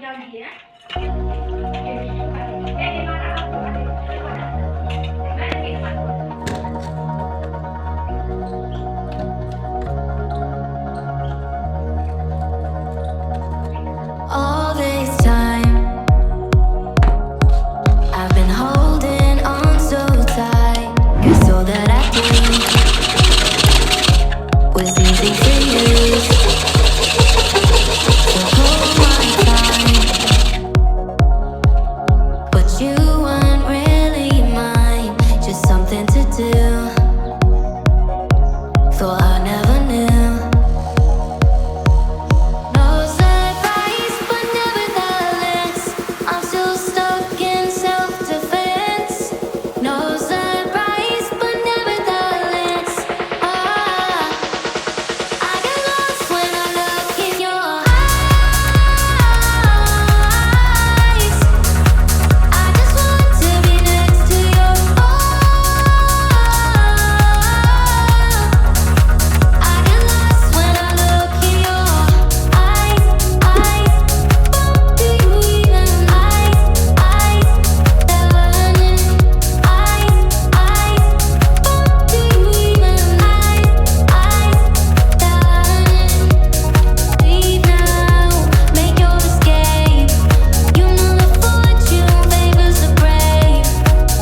All this time, I've been holding on so tight. Guess all that I did was easy for you. So hold my time, but you weren't really mine. Just something to do. Thought I never knew. No surprise, but nevertheless, I'm still stuck in self-defense. No surprise, but nevertheless, I get lost when I look in your eyes. I just want to be next to your I get lost when I look in your eyes. Do you even burning? Do you even leave now, make your escape. You know the fortune favors the brave.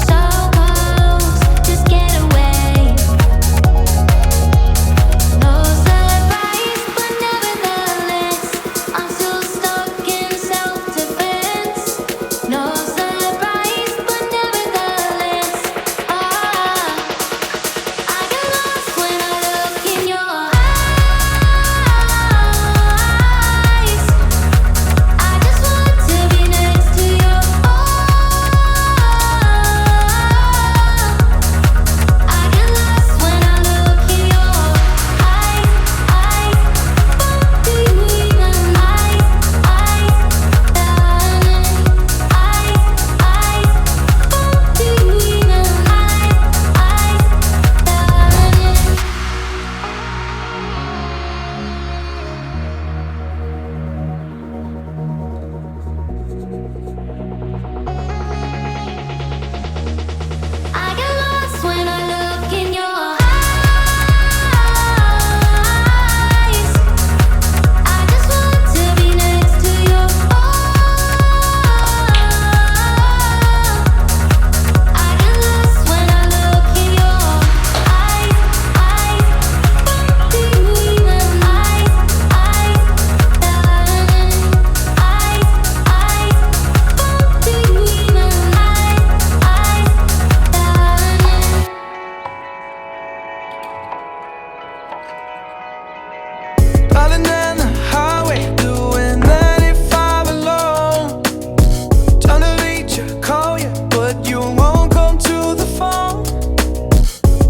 So close, just get away. No surprise, but nevertheless, I'm still stuck in self-defense. No surprise, but nevertheless, I get lost when I look in your eyes. I just want to be next to your I get lost when I look in your eyes. Do you even do you even I get lost when I look in your eyes. I just want to be next to your I get lost when I look in your eyes. Do you even do you even Darling, down the highway, doing 95 alone. Trying to reach you, call you, but you won't come to the phone.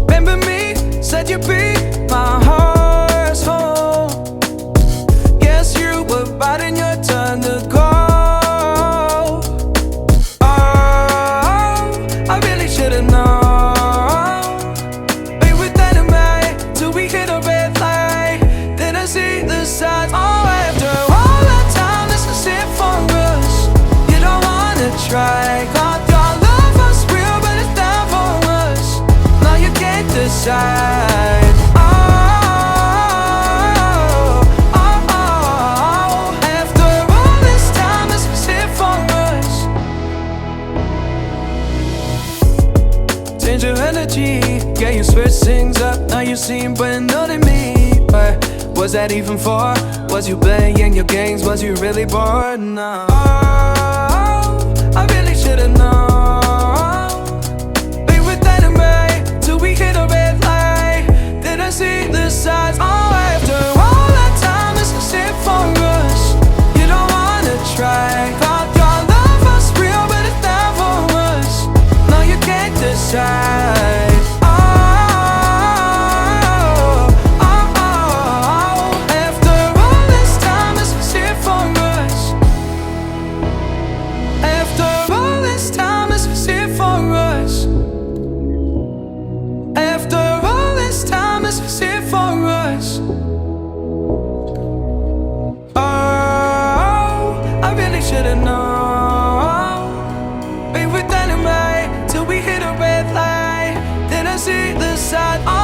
Remember me, said you'd be my heart's home. Guess you were biding your turn to go. Oh, I really should've known. We were dynamite till we hit a red light. Then I see the signs. Oh, after all that time, this is it for us. You don't wanna try. Got your love was real, but it's not for us. Now you can't decide. After all this time, this is it for us. Change your energy, yeah, you switch things up. Now you seem brand new to me. But was that even for? Was you playing your games? Was you really bored? No. I really should've known. We were dynamite till we hit a red light. Then I see the signs. Oh, after all that time, this is it for us. You don't wanna try. Thought your love was real, but it's not for us. No, you can't decide. After all this time, this is it for us. After all this time. should've known. Be with enemy till we hit a red light. Then I see the sign.